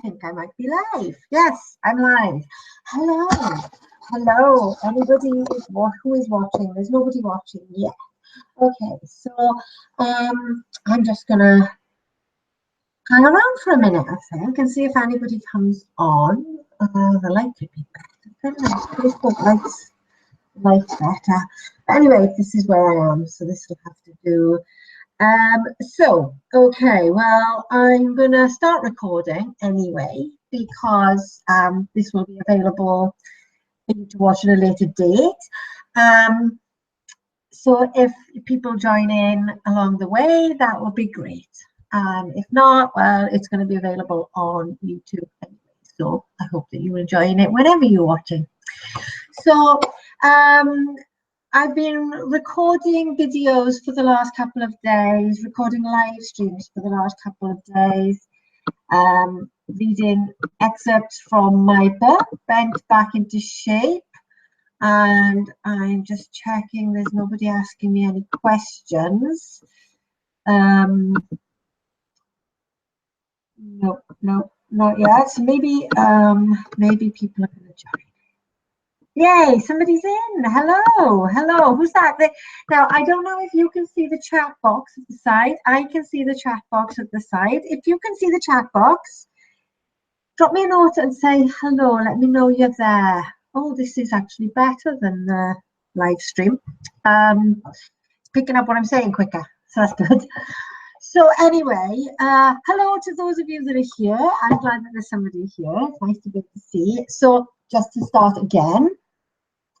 think I might be live. Yes, I'm live. Hello. Hello. Anybody who is watching? There's nobody watching yet. Okay, so I'm just gonna hang around for a minute, I think, and see if anybody comes on. The light could be better. Facebook lights better. But anyway, this is where I am, so this will have to do. Okay, well, I'm going to start recording anyway, because this will be available for you to watch at a later date. So if people join in along the way, that would be great. If not, well, it's going to be available on YouTube anyway. So I hope that you're enjoying it whenever you're watching. So I've been recording videos for the last couple of days, recording live streams for the last couple of days, reading excerpts from my book, Bent Back into Shape. And I'm just checking there's nobody asking me any questions. No, not yet. So maybe people are going to join. Yay, somebody's in. Hello. Who's that? Now, I don't know if you can see the chat box at the side. I can see the chat box at the side. If you can see the chat box, drop me a note and say hello. Let me know you're there. Oh, this is actually better than the live stream. It's picking up what I'm saying quicker, so that's good. So anyway, hello to those of you that are here. I'm glad that there's somebody here. It's nice to be able to see. So just to start again,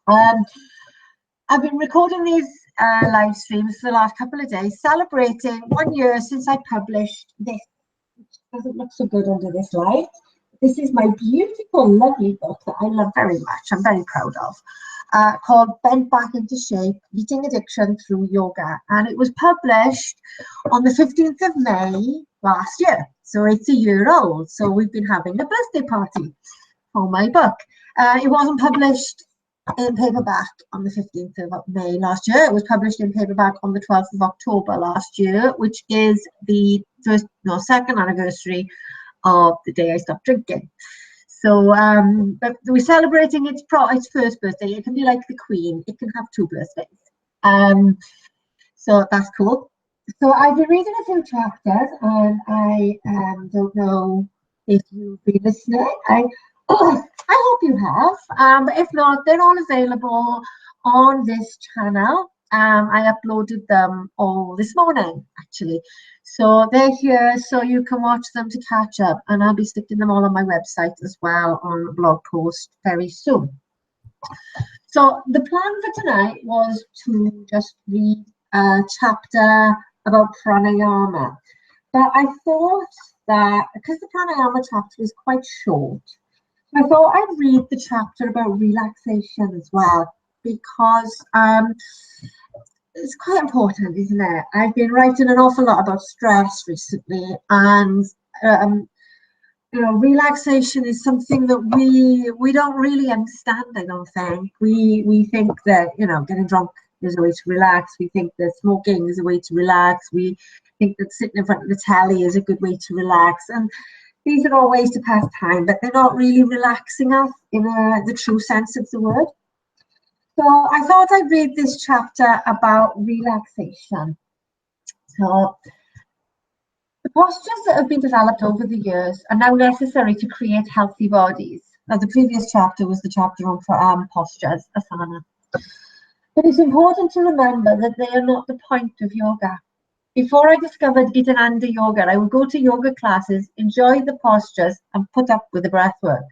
I've been recording these live streams for the last couple of days, celebrating 1 year since I published this, which doesn't look so good under this light. This is my beautiful, lovely book that I love very much, I'm very proud of, called Bent Back into Shape, Beating Addiction Through Yoga. And it was published on the 15th of May last year. So it's a year old. So we've been having a birthday party for my book. It wasn't published in paperback on the 15th of May last year. It was published in paperback on the 12th of October last year, which is the second anniversary of the day I stopped drinking. So but we're celebrating its first birthday. It can be like the Queen. It can have 2 birthdays. So that's cool. So I've been reading a few chapters, and I don't know if you've been listening. I hope you have. But if not, they're all available on this channel. I uploaded them all this morning, actually. So they're here, so you can watch them to catch up. And I'll be sticking them all on my website as well, on a blog post very soon. So the plan for tonight was to just read a chapter about pranayama. But I thought that, because the pranayama chapter is quite short, I thought I'd read the chapter about relaxation as well, because it's quite important, isn't it? I've been writing an awful lot about stress recently, and relaxation is something that we don't really understand. I don't think we think that getting drunk is a way to relax. We think that smoking is a way to relax. We think that sitting in front of the telly is a good way to relax, and these are all ways to pass time, but they're not really relaxing us in the true sense of the word. So I thought I'd read this chapter about relaxation. So the postures that have been developed over the years are now necessary to create healthy bodies. Now, the previous chapter was the chapter on postures, asana. But it's important to remember that they are not the point of yoga. Before I discovered Gitananda yoga, I would go to yoga classes, enjoy the postures, and put up with the breath work.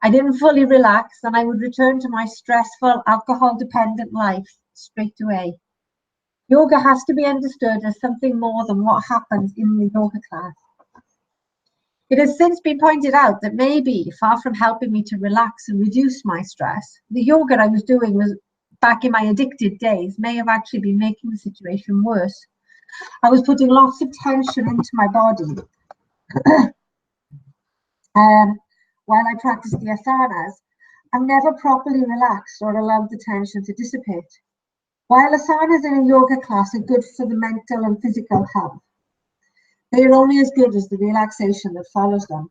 I didn't fully relax, and I would return to my stressful, alcohol-dependent life straight away. Yoga has to be understood as something more than what happens in the yoga class. It has since been pointed out that maybe, far from helping me to relax and reduce my stress, the yoga I was doing back in my addicted days may have actually been making the situation worse. I was putting lots of tension into my body. While I practiced the asanas, I'm never properly relaxed or allowed the tension to dissipate. While asanas in a yoga class are good for the mental and physical health, they are only as good as the relaxation that follows them.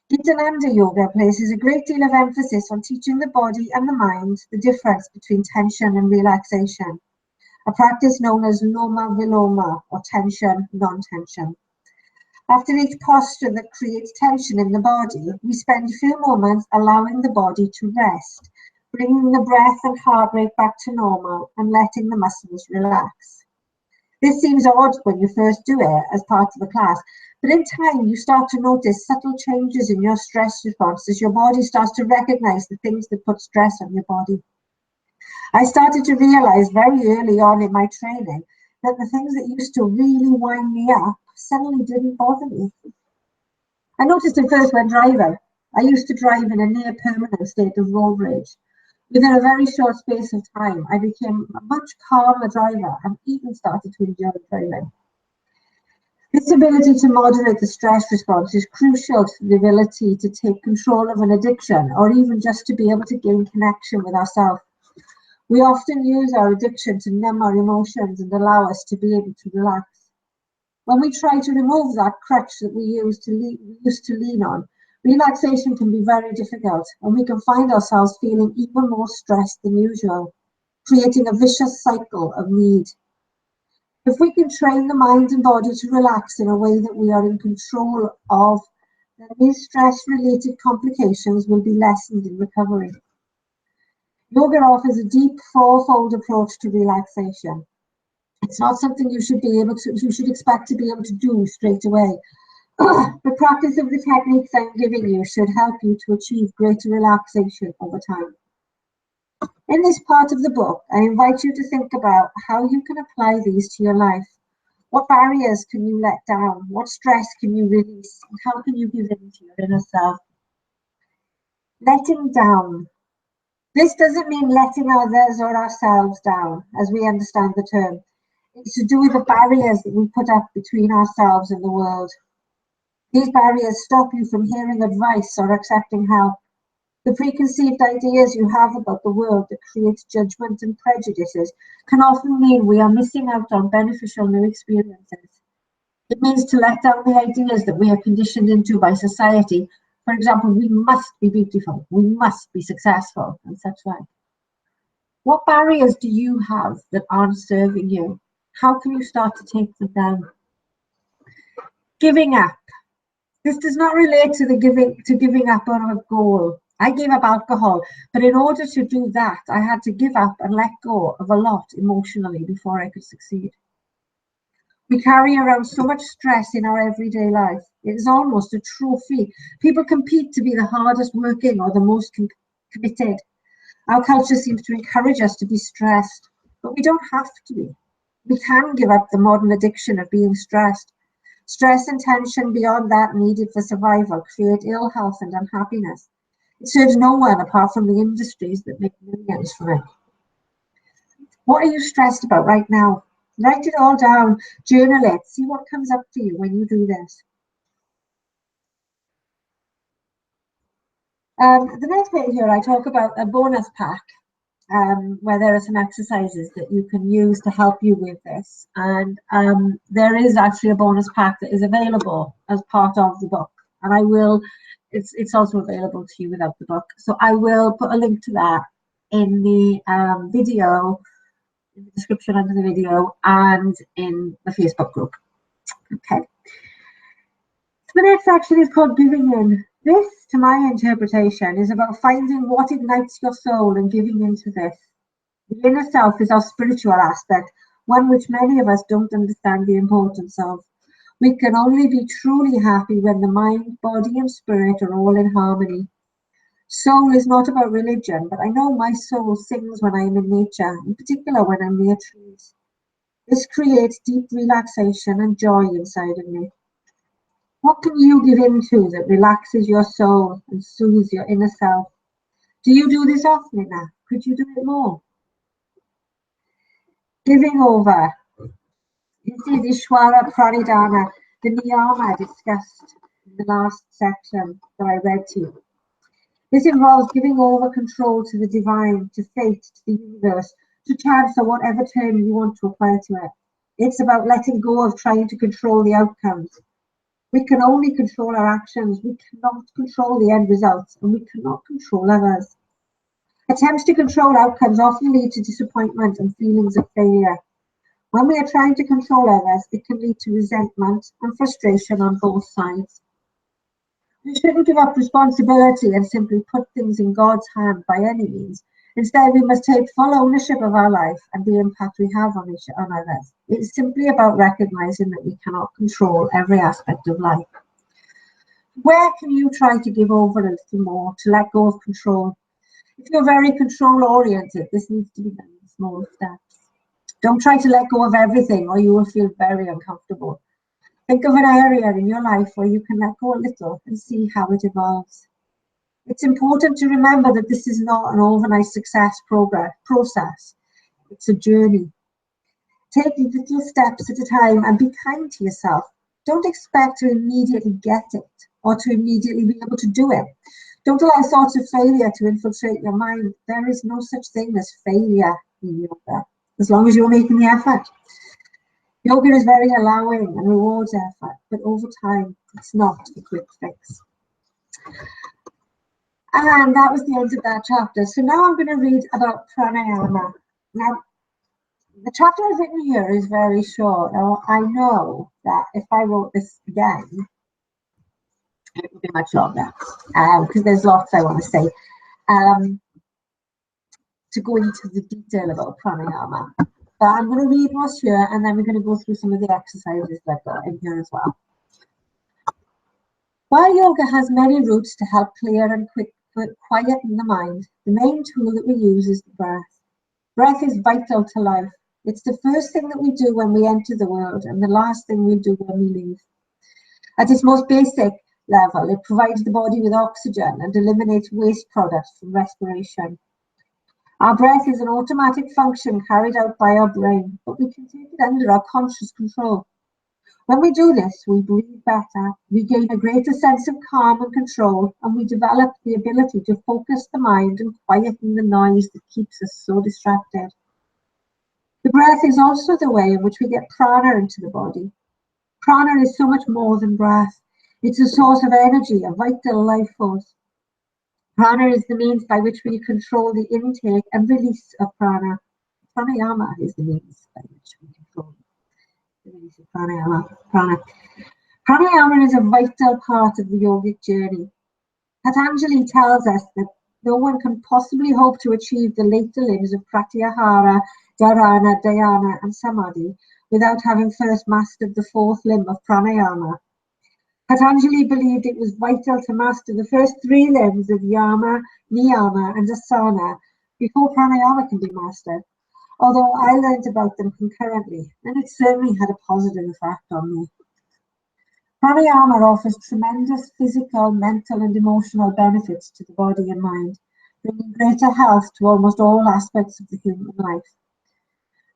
Gitananda Yoga places a great deal of emphasis on teaching the body and the mind the difference between tension and relaxation, a practice known as Loma Viloma, or tension, non-tension. After each posture that creates tension in the body, we spend a few moments allowing the body to rest, bringing the breath and heart rate back to normal and letting the muscles relax. This seems odd when you first do it as part of a class, but in time you start to notice subtle changes in your stress response as your body starts to recognize the things that put stress on your body. I started to realize very early on in my training that the things that used to really wind me up suddenly didn't bother me. I noticed it first when driving. I used to drive in a near permanent state of road rage. Within a very short space of time, I became a much calmer driver and even started to enjoy driving. This ability to moderate the stress response is crucial to the ability to take control of an addiction, or even just to be able to gain connection with ourselves. We often use our addiction to numb our emotions and allow us to be able to relax. When we try to remove that crutch that we used to lean on, relaxation can be very difficult, and we can find ourselves feeling even more stressed than usual, creating a vicious cycle of need. If we can train the mind and body to relax in a way that we are in control of, then these stress-related complications will be lessened in recovery. Yoga offers a deep fourfold approach to relaxation. It's not something you should expect to be able to do straight away. The practice of the techniques I'm giving you should help you to achieve greater relaxation over time. In this part of the book, I invite you to think about how you can apply these to your life. What barriers can you let down? What stress can you release? And how can you give in to your inner self? Letting down. This doesn't mean letting others or ourselves down, as we understand the term. It's to do with the barriers that we put up between ourselves and the world. These barriers stop you from hearing advice or accepting help. The preconceived ideas you have about the world that creates judgment and prejudices can often mean we are missing out on beneficial new experiences. It means to let down the ideas that we are conditioned into by society. For example, we must be beautiful, we must be successful, and such like. What barriers do you have that aren't serving you? How can you start to take them down? Giving up. This does not relate to giving up on a goal. I gave up alcohol, but in order to do that, I had to give up and let go of a lot emotionally before I could succeed. We carry around so much stress in our everyday life. It is almost a trophy. People compete to be the hardest working or the most committed. Our culture seems to encourage us to be stressed, but we don't have to be. We can give up the modern addiction of being stressed. Stress and tension beyond that needed for survival create ill health and unhappiness. It serves no one apart from the industries that make millions from it. What are you stressed about right now? Write it all down, journal it, see what comes up for you when you do this. The next bit here, I talk about a bonus pack where there are some exercises that you can use to help you with this. And there is actually a bonus pack that is available as part of the book. And I will, it's also available to you without the book. So I will put a link to that in the video, in the description under the video, and in the Facebook group. Okay. So the next section is called Giving In. This, to my interpretation, is about finding what ignites your soul and giving into this. The inner self is our spiritual aspect, one which many of us don't understand the importance of. We can only be truly happy when the mind, body, and spirit are all in harmony. Soul is not about religion, but I know my soul sings when I am in nature, in particular when I'm near trees. This creates deep relaxation and joy inside of me. What can you give into that relaxes your soul and soothes your inner self? Do you do this often enough? Could you do it more? Giving over. This is Ishwara Pranayama, the niyama discussed in the last section that I read to you. This involves giving over control to the divine, to fate, to the universe, to chance, or whatever term you want to apply to it. It's about letting go of trying to control the outcomes. We can only control our actions. We cannot control the end results, and we cannot control others. Attempts to control outcomes often lead to disappointment and feelings of failure. When we are trying to control others, it can lead to resentment and frustration on both sides. We shouldn't give up responsibility and simply put things in God's hand by any means. Instead, we must take full ownership of our life and the impact we have on others. It's simply about recognizing that we cannot control every aspect of life. Where can you try to give over a little more, to let go of control? If you're very control-oriented, this needs to be done in small steps. Don't try to let go of everything, or you will feel very uncomfortable. Think of an area in your life where you can let go a little and see how it evolves. It's important to remember that this is not an overnight success process. It's a journey. Take little steps at a time and be kind to yourself. Don't expect to immediately get it or to immediately be able to do it. Don't allow thoughts of failure to infiltrate your mind. There is no such thing as failure in yoga, as long as you're making the effort. Yoga is very allowing and rewards effort, but over time, it's not a quick fix. And that was the end of that chapter. So now I'm going to read about pranayama. Now, the chapter I've written here is very short. Now, I know that if I wrote this again, it would be much longer, because there's lots I want to say. To go into the detail about pranayama. But I'm going to read what's here, and then we're going to go through some of the exercises that I've got in here as well. While yoga has many routes to help clear and quieten the mind, the main tool that we use is the breath. Breath is vital to life. It's the first thing that we do when we enter the world, and the last thing we do when we leave. At its most basic level, it provides the body with oxygen and eliminates waste products from respiration. Our breath is an automatic function carried out by our brain, but we can take it under our conscious control. When we do this, we breathe better, we gain a greater sense of calm and control, and we develop the ability to focus the mind and quieten the noise that keeps us so distracted. The breath is also the way in which we get prana into the body. Prana is so much more than breath. It's a source of energy, a vital life force. Prana is the means by which we control the intake and release of prana. Pranayama is the means by which we control the release of prana. Pranayama is a vital part of the yogic journey. Patanjali tells us that no one can possibly hope to achieve the later limbs of pratyahara, dharana, dhyana, and samadhi without having first mastered the fourth limb of pranayama. Patanjali believed it was vital to master the first three limbs of yama, niyama, and asana before pranayama can be mastered, although I learned about them concurrently, and it certainly had a positive effect on me. Pranayama offers tremendous physical, mental, and emotional benefits to the body and mind, bringing greater health to almost all aspects of the human life.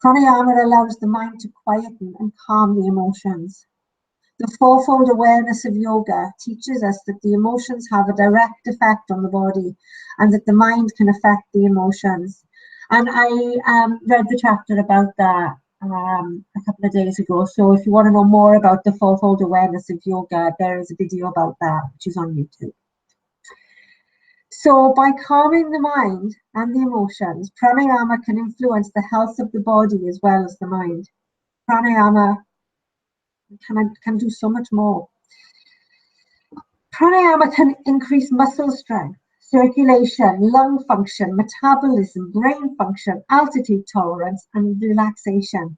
Pranayama allows the mind to quieten and calm the emotions. The fourfold awareness of yoga teaches us that the emotions have a direct effect on the body and that the mind can affect the emotions. And I read the chapter about that a couple of days ago. So if you want to know more about the fourfold awareness of yoga, there is a video about that, which is on YouTube. So by calming the mind and the emotions, pranayama can influence the health of the body as well as the mind. Pranayama can do so much more. Pranayama can increase muscle strength, circulation, lung function, metabolism, brain function, altitude tolerance, and relaxation.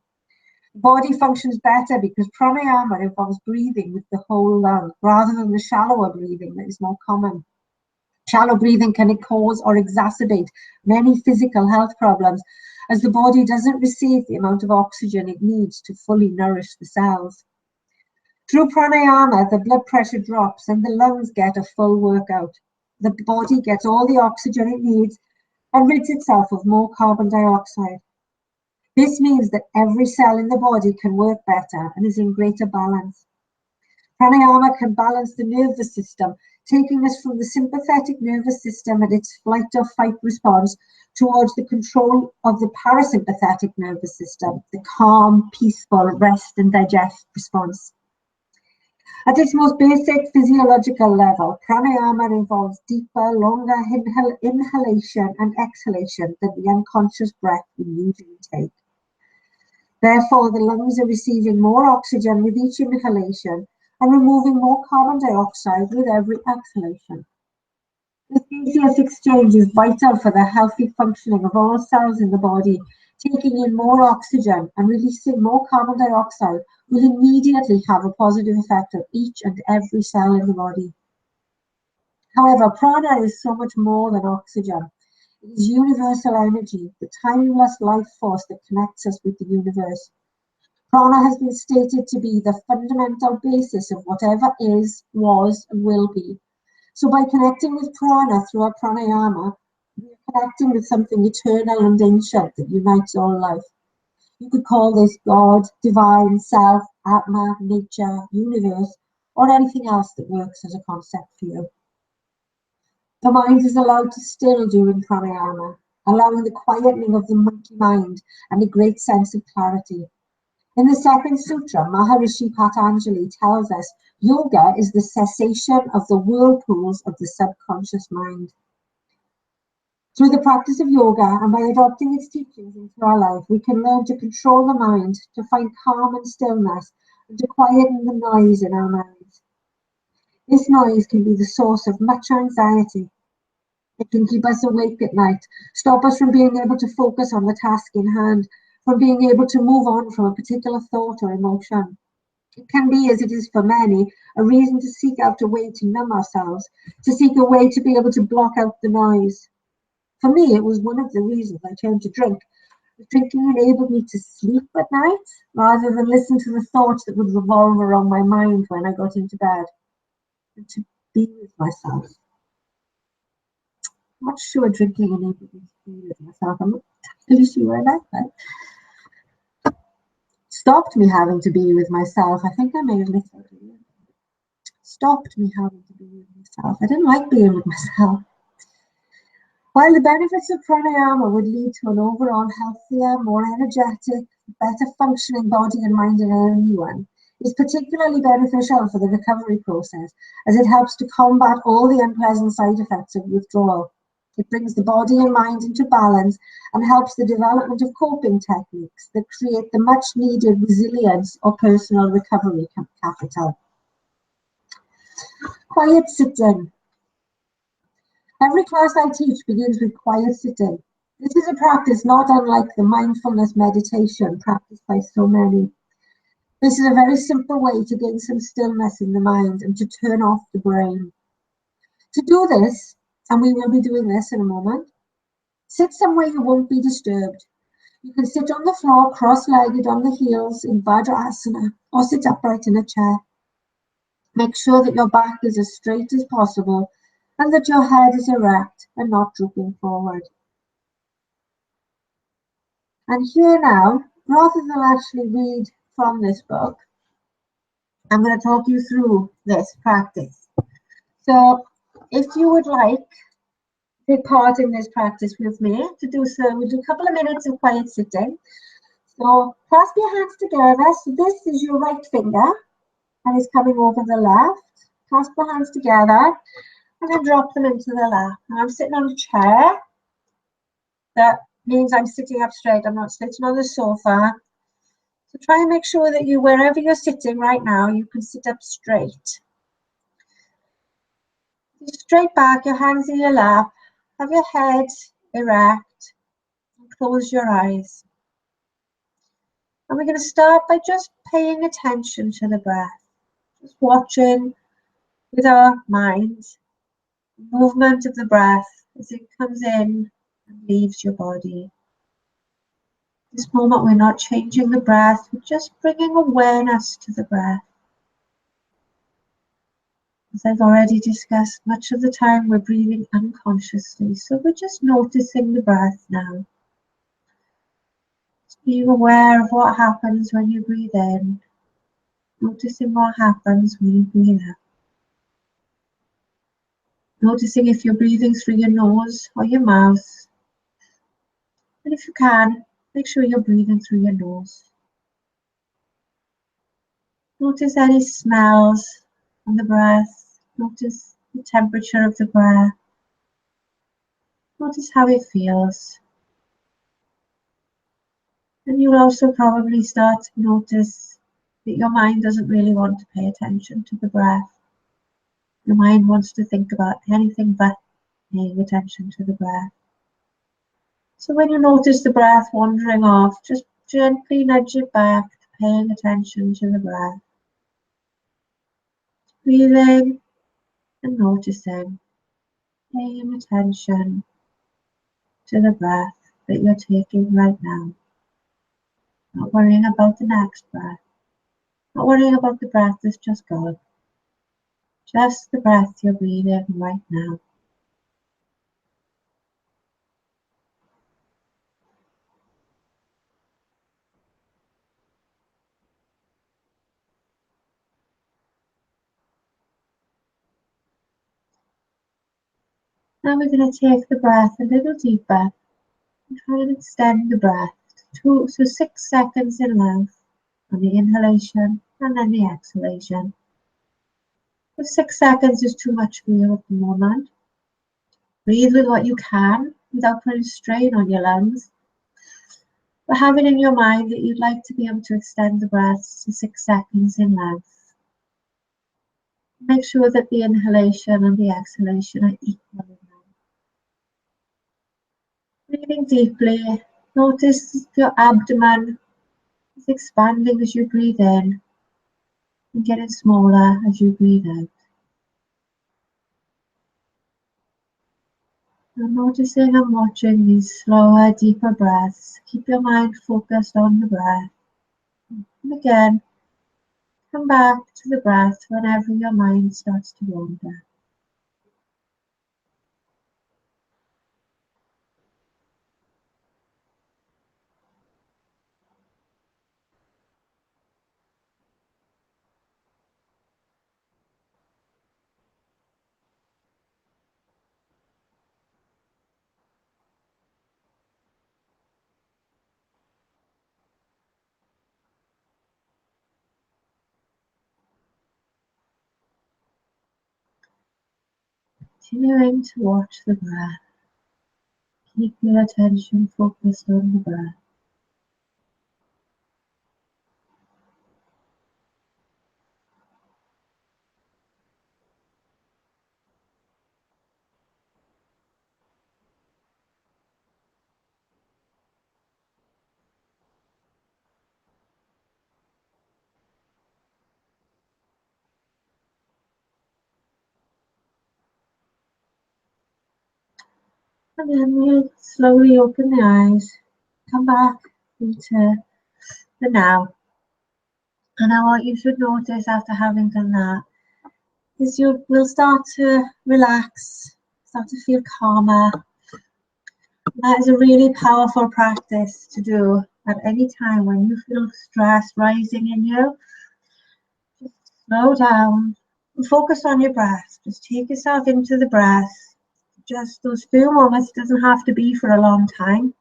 The body functions better because pranayama involves breathing with the whole lung rather than the shallower breathing that is more common. Shallow breathing can cause or exacerbate many physical health problems as the body doesn't receive the amount of oxygen it needs to fully nourish the cells. Through pranayama, the blood pressure drops and the lungs get a full workout. The body gets all the oxygen it needs and rids itself of more carbon dioxide. This means that every cell in the body can work better and is in greater balance. Pranayama can balance the nervous system, taking us from the sympathetic nervous system and its flight or fight response towards the control of the parasympathetic nervous system, the calm, peaceful, rest and digest response. At its most basic physiological level, pranayama involves deeper, longer inhalation and exhalation than the unconscious breath we usually take. Therefore, the lungs are receiving more oxygen with each inhalation and removing more carbon dioxide with every exhalation. This gaseous exchange is vital for the healthy functioning of all cells in the body. Taking in more oxygen and releasing more carbon dioxide will immediately have a positive effect on each and every cell in the body. However, prana is so much more than oxygen. It is universal energy, the timeless life force that connects us with the universe. Prana has been stated to be the fundamental basis of whatever is, was, and will be. So by connecting with prana through our pranayama, we are connecting with something eternal and ancient that unites all life. You could call this God, divine, self, Atma, nature, universe, or anything else that works as a concept for you. The mind is allowed to still during pranayama, allowing the quietening of the monkey mind and a great sense of clarity. In the second sutra, Maharishi Patanjali tells us yoga is the cessation of the whirlpools of the subconscious mind. Through the practice of yoga and by adopting its teachings into our life, we can learn to control the mind, to find calm and stillness, and to quieten the noise in our minds. This noise can be the source of much anxiety. It can keep us awake at night, stop us from being able to focus on the task in hand, from being able to move on from a particular thought or emotion. It can be, as it is for many, a reason to seek out a way to numb ourselves, to seek a way to be able to block out the noise. For me, it was one of the reasons I turned to drink. Drinking enabled me to sleep at night, rather than listen to the thoughts that would revolve around my mind when I got into bed, and to be with myself. I'm not sure drinking enabled me to be with myself. I'm not really sure about that. Stopped me having to be with myself. I think I may have literally stopped me having to be with myself. I didn't like being with myself. While the benefits of pranayama would lead to an overall healthier, more energetic, better functioning body and mind in anyone, it is particularly beneficial for the recovery process as it helps to combat all the unpleasant side effects of withdrawal. It brings the body and mind into balance and helps the development of coping techniques that create the much needed resilience or personal recovery capital. Quiet sitting. Every class I teach begins with quiet sitting. This is a practice not unlike the mindfulness meditation practiced by so many. This is a very simple way to gain some stillness in the mind and to turn off the brain. To do this, and we will be doing this in a moment, sit somewhere you won't be disturbed. You can sit on the floor, cross-legged on the heels in Vajrasana, or sit upright in a chair. Make sure that your back is as straight as possible and that your head is erect and not drooping forward. And here now, rather than actually read from this book, I'm going to talk you through this practice. So if you would like to take part in this practice with me, to do so, we'll do a couple of minutes of quiet sitting. So clasp your hands together. So this is your right finger and it's coming over the left. Clasp the hands together and then drop them into the lap. And I'm sitting on a chair. That means I'm sitting up straight. I'm not sitting on the sofa. So try and make sure that you, wherever you're sitting right now, you can sit up straight. Straight back, your hands in your lap. Have your head erect. And close your eyes. And we're going to start by just paying attention to the breath. Just watching with our mind the movement of the breath as it comes in and leaves your body. This moment, we're not changing the breath, we're just bringing awareness to the breath. As I've already discussed, much of the time we're breathing unconsciously, so we're just noticing the breath now. Just being aware of what happens when you breathe in, noticing what happens when you breathe out. Noticing if you're breathing through your nose or your mouth. And if you can, make sure you're breathing through your nose. Notice any smells on the breath. Notice the temperature of the breath. Notice how it feels. And you'll also probably start to notice that your mind doesn't really want to pay attention to the breath. Your mind wants to think about anything but paying attention to the breath. So when you notice the breath wandering off, just gently nudge it back to paying attention to the breath. Breathing and noticing, paying attention to the breath that you're taking right now. Not worrying about the next breath. Not worrying about the breath that's just gone. Just the breath you're breathing right now. Now we're going to take the breath a little deeper and try and extend the breath to 6 seconds in length on the inhalation and then the exhalation. If 6 seconds is too much for you at the moment, breathe with what you can without putting strain on your lungs. But have it in your mind that you'd like to be able to extend the breath to 6 seconds in length. Make sure that the inhalation and the exhalation are equal in length. Breathing deeply, notice your abdomen is expanding as you breathe in and getting smaller as you breathe out. And noticing and watching these slower, deeper breaths. Keep your mind focused on the breath. And again, come back to the breath whenever your mind starts to wander. Continuing to watch the breath. Keep your attention focused on the breath. And then we'll slowly open the eyes, come back into the now. And now what you should notice after having done that is you will start to relax, start to feel calmer. That is a really powerful practice to do at any time when you feel stress rising in you. Just slow down and focus on your breath. Just take yourself into the breath. Just those few moments. It doesn't have to be for a long time.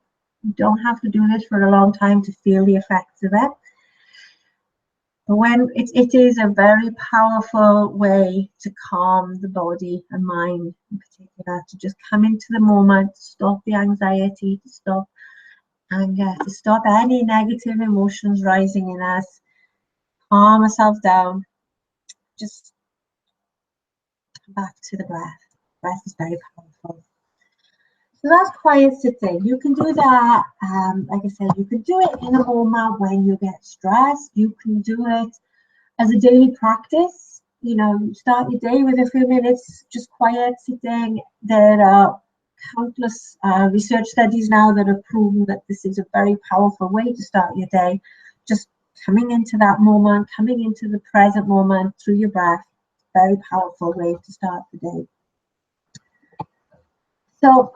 You don't have to do this for a long time to feel the effects of it. But when it is a very powerful way to calm the body and mind in particular, to just come into the moment, stop the anxiety, to stop anger, to stop any negative emotions rising in us, calm ourselves down, just come back to the breath. Breath is very powerful. So that's quiet sitting. You can do that, like I said, you can do it in a moment when you get stressed. You can do it as a daily practice. You know, start your day with a few minutes just quiet sitting. There are countless research studies now that have proven that this is a very powerful way to start your day. Just coming into that moment, coming into the present moment through your breath. Very powerful way to start the day. So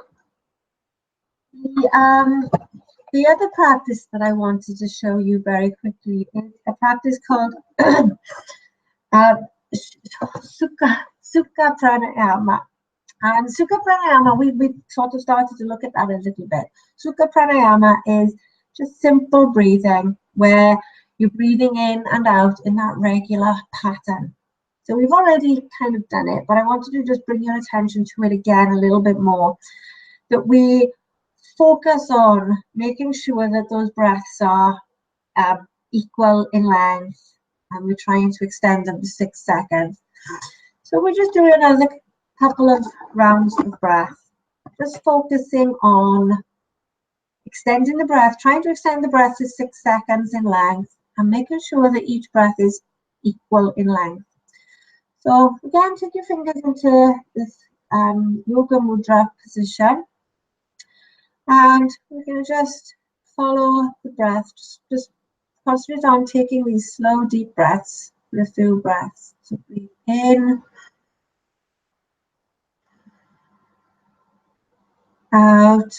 the other practice that I wanted to show you very quickly is a practice called Sukha pranayama. And Sukha pranayama, we sort of started to look at that a little bit. Sukha pranayama is just simple breathing where you're breathing in and out in that regular pattern. So we've already kind of done it, but I wanted to just bring your attention to it again a little bit more, that we focus on making sure that those breaths are equal in length, and we're trying to extend them to 6 seconds. So we're just doing another couple of rounds of breath, just focusing on extending the breath, trying to extend the breath to 6 seconds in length, and making sure that each breath is equal in length. So again, take your fingers into this yoga mudra position, and we're going to just follow the breath. Just concentrate on taking these slow, deep breaths for a few breaths. So breathe in, out,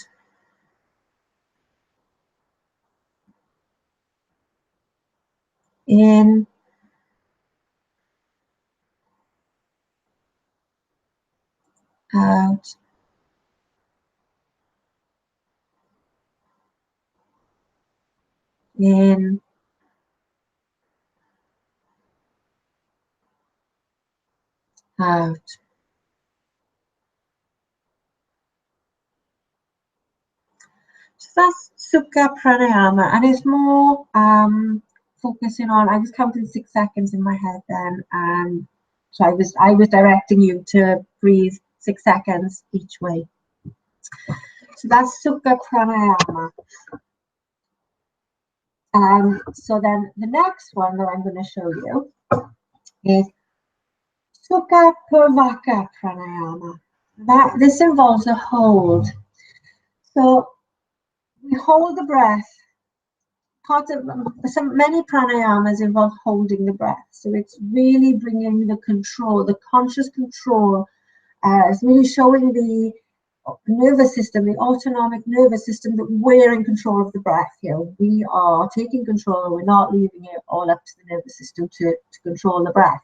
in, out, in, out. So that's Sukha Pranayama, and it's more focusing on, I was counting 6 seconds in my head then, and so I was directing you to breathe 6 seconds each way. So that's Sukha Pranayama. So then the next one that I'm going to show you is Sukha Purvaka Pranayama. This involves a hold. So we hold the breath. Many pranayamas involve holding the breath. So it's really bringing the control, the conscious control. It's really showing the nervous system, the autonomic nervous system, that we're in control of the breath here. We are taking control. We're not leaving it all up to the nervous system to control the breath.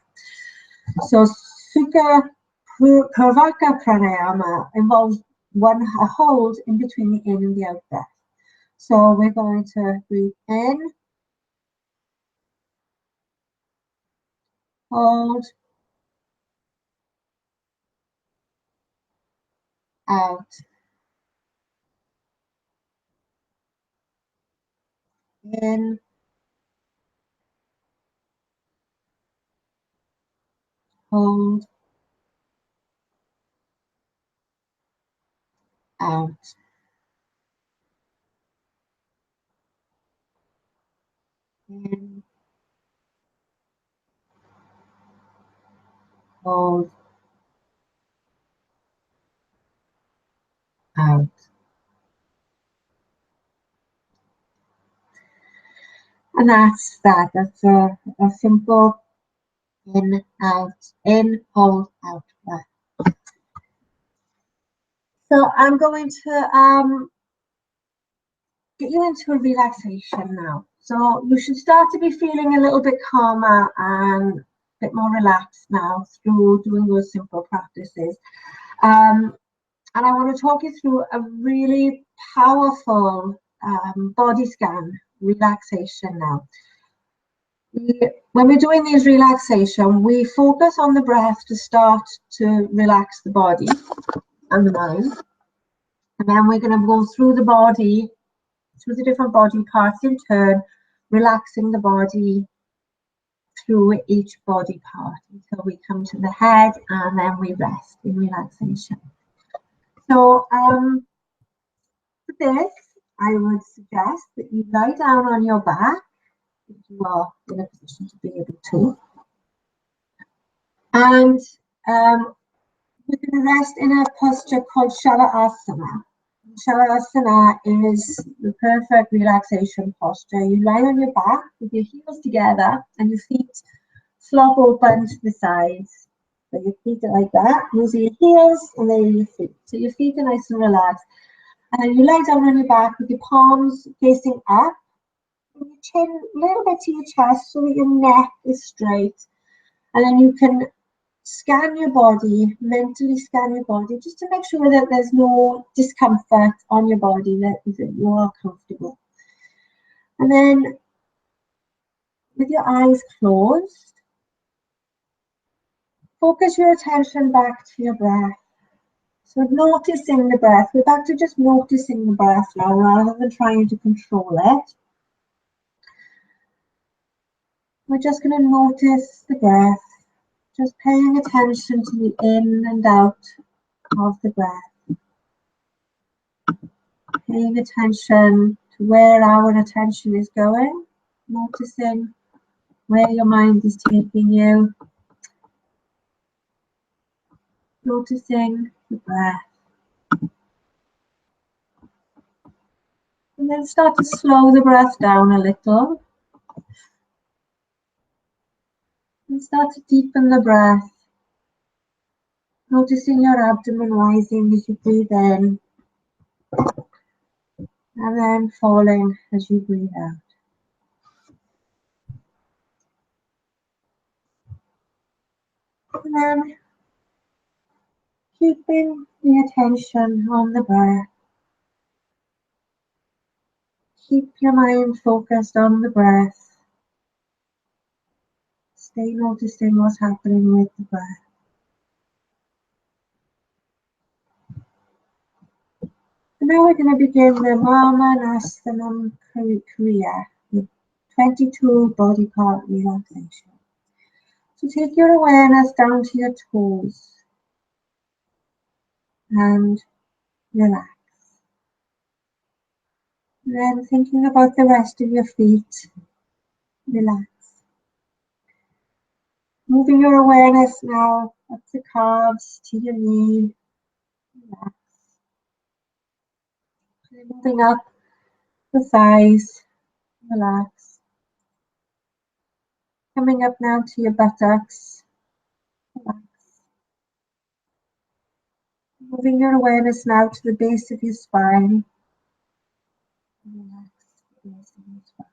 So Sukha Purvaka Pranayama involves a hold in between the in and the out breath. So we're going to breathe in, hold, out, in, hold, out. In, hold, out. And that's that. That's a simple in, out, in, hold, out breath. So I'm going to get you into a relaxation now. So you should start to be feeling a little bit calmer and a bit more relaxed now through doing those simple practices. And I want to talk you through a really powerful body scan relaxation now. When we're doing these relaxation, we focus on the breath to start to relax the body and the mind. And then we're going to go through the body, through the different body parts in turn, relaxing the body through each body part until we come to the head, and then we rest in relaxation. So for this, I would suggest that you lie down on your back if you are in a position to be able to. And we're going to rest in a posture called Shavasana. Shavasana is the perfect relaxation posture. You lie on your back with your heels together and your feet flop open to the sides. So your feet are like that. Those are your heels and then your feet. So your feet are nice and relaxed. And then you lie down on your back with your palms facing up, and your chin a little bit to your chest so that your neck is straight. And then you can scan your body, mentally scan your body, just to make sure that there's no discomfort on your body, that you are comfortable. And then with your eyes closed, Focus your attention back to your breath. So noticing the breath. We're back to just noticing the breath now rather than trying to control it. We're just going to notice the breath, just paying attention to the in and out of the breath. Paying attention to where our attention is going, noticing where your mind is taking you, noticing the breath. And then start to slow the breath down a little. And start to deepen the breath. Noticing your abdomen rising as you breathe in. And then falling as you breathe out. And then keeping the attention on the breath. Keep your mind focused on the breath. Stay noticing what's happening with the breath. And now we're going to begin the Mama Nastanam Kriya, the 22 body part relaxation. So take your awareness down to your toes and relax. And then thinking about the rest of your feet, relax. Moving your awareness now up the calves to your knee, relax. And moving up the thighs, relax. Coming up now to your buttocks, relax. Moving your awareness now to the base of your spine, relax the base of your spine.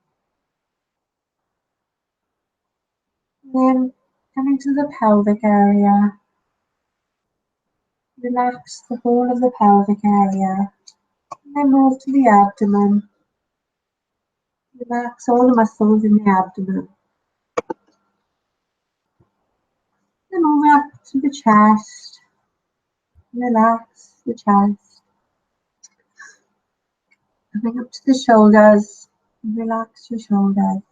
And then coming to the pelvic area, relax the whole of the pelvic area. And then move to the abdomen. Relax all the muscles in the abdomen. Then move up to the chest. Relax the chest. Coming up to the shoulders. Relax your shoulders.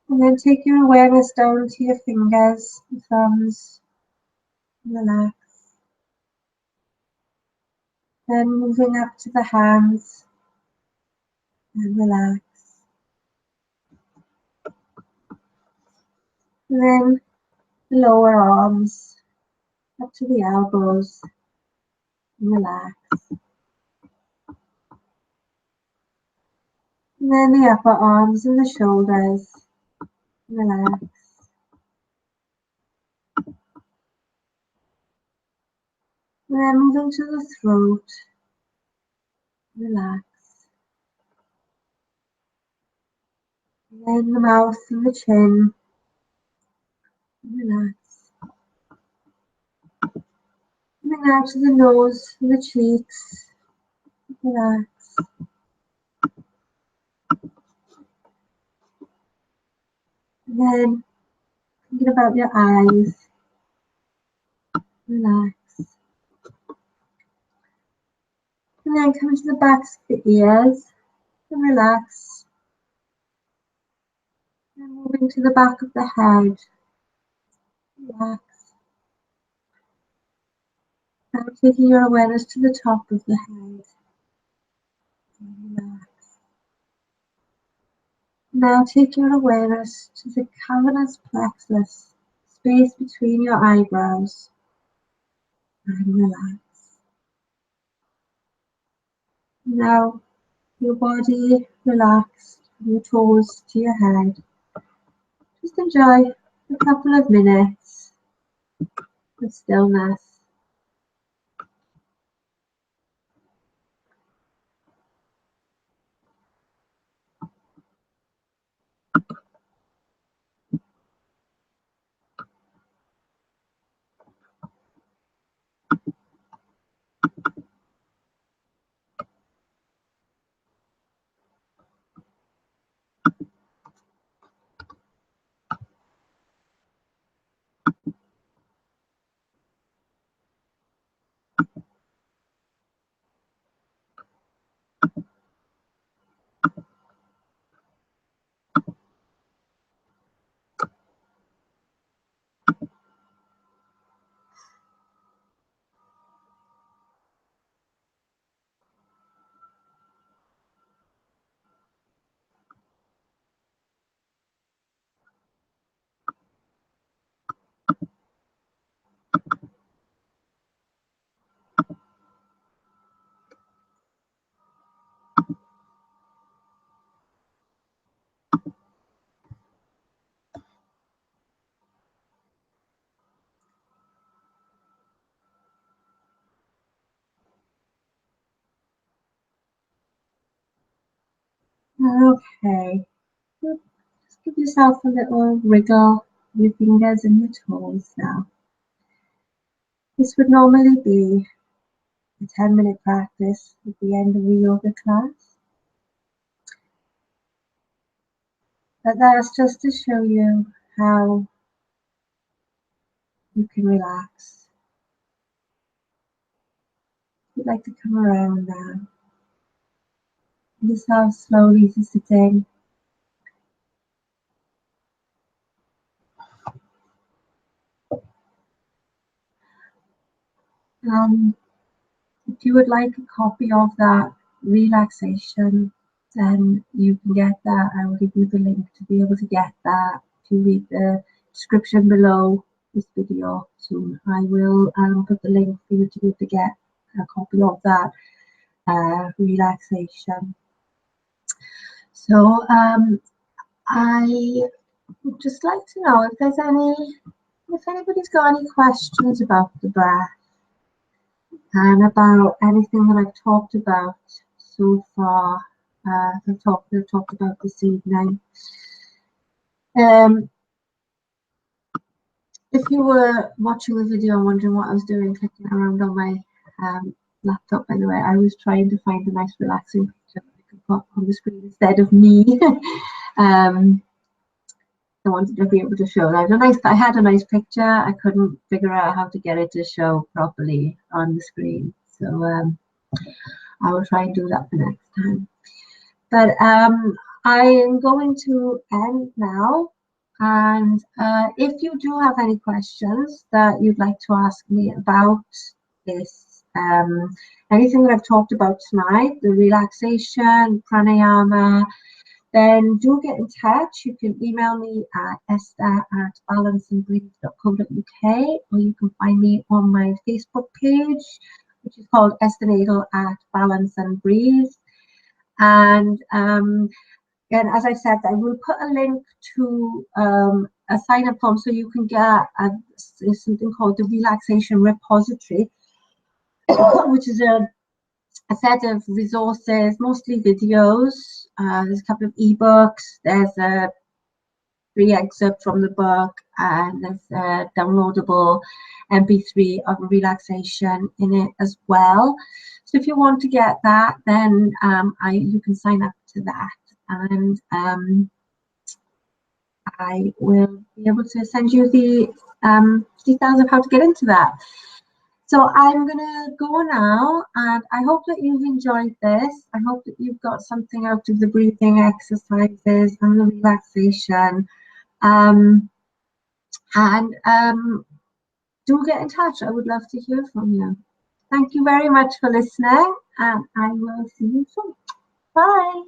And then take your awareness down to your fingers, your thumbs. Relax. Then moving up to the hands. And relax. And then the lower arms up to the elbows. Relax. And then the upper arms and the shoulders. Relax. And then moving to the throat. Relax. And then the mouth and the chin. Relax. And then out to the nose and the cheeks. Relax. And then thinking about your eyes. Relax. And then coming to the backs of the ears. And relax. And moving to the back of the head. Relax. Now taking your awareness to the top of the head. And relax. Now take your awareness to the cavernous plexus, space between your eyebrows. And relax. Now your body relaxed from your toes to your head. Just enjoy a couple of minutes of stillness. Okay. Just give yourself a little wriggle with your fingers and your toes now. This would normally be a 10-minute practice at the end of a yoga class. But that's just to show you how you can relax. You'd like to come around now. Yourself slowly to sitting. If you would like a copy of that relaxation, then you can get that. I will give you the link to be able to get that. If you read the description below this video soon, I will put the link for you to be able to get a copy of that relaxation. So I would just like to know if anybody's got any questions about the breath and about anything that I've talked about so far. I've talked about this evening. If you were watching the video and wondering what I was doing, clicking around on my laptop, by the way, I was trying to find a nice relaxing picture that I could put on the screen instead of me. I wanted to be able to show that. I had a nice picture. I couldn't figure out how to get it to show properly on the screen. So I will try and do that the next time. But I am going to end now. And if you do have any questions that you'd like to ask me about this, anything that I've talked about tonight, the relaxation, pranayama, then do get in touch. You can email me at esther@balanceandbreathe.co.uk, or you can find me on my Facebook page, which is called Esther Nadel at Balance and Breathe. And again, as I said, I will put a link to a sign-up form so you can get something called the Relaxation Repository, which is a set of resources, mostly videos. There's a couple of ebooks. There's a free excerpt from the book, and there's a downloadable MP3 of relaxation in it as well. So if you want to get that, then you can sign up to that, and I will be able to send you the details of how to get into that. So I'm going to go now, and I hope that you've enjoyed this. I hope that you've got something out of the breathing exercises and the relaxation. Do get in touch. I would love to hear from you. Thank you very much for listening, and I will see you soon. Bye.